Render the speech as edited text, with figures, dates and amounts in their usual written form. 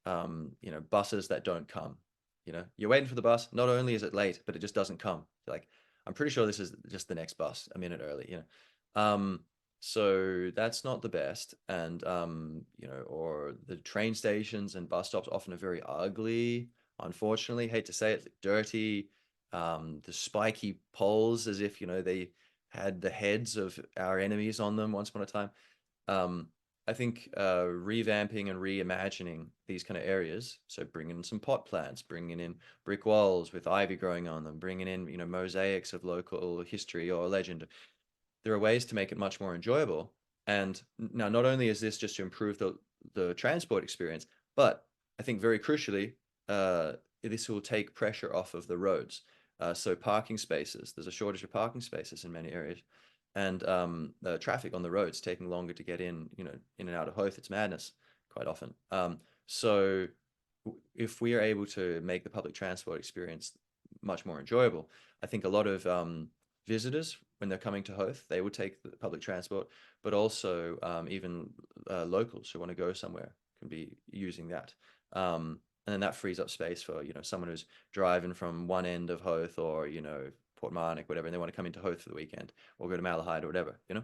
you know, buses that don't come. You know, you're waiting for the bus. Not only is it late, but it just doesn't come. You're like, I'm pretty sure this is just the next bus a minute early. You know, so that's not the best. And you know, or the train stations and bus stops often are very ugly. Unfortunately, hate to say it, dirty. The spiky poles, as if you know they had the heads of our enemies on them once upon a time. Um, I think revamping and reimagining these kind of areas, so bringing in some pot plants, bringing in brick walls with ivy growing on them, bringing in, you know, mosaics of local history or legend. There are ways to make it much more enjoyable. And now, not only is this just to improve the transport experience, but I think very crucially, uh, this will take pressure off of the roads. So parking spaces, there's a shortage of parking spaces in many areas, and the traffic on the roads taking longer to get in, you know, in and out of Howth. It's madness quite often. So if we are able to make the public transport experience much more enjoyable, I think a lot of visitors, when they're coming to Howth, they will take the public transport, but also even locals who want to go somewhere can be using that. And then that frees up space for, you know, someone who's driving from one end of Howth or, you know, Port Marnock, whatever, and they want to come into Howth for the weekend or go to Malahide or whatever, you know?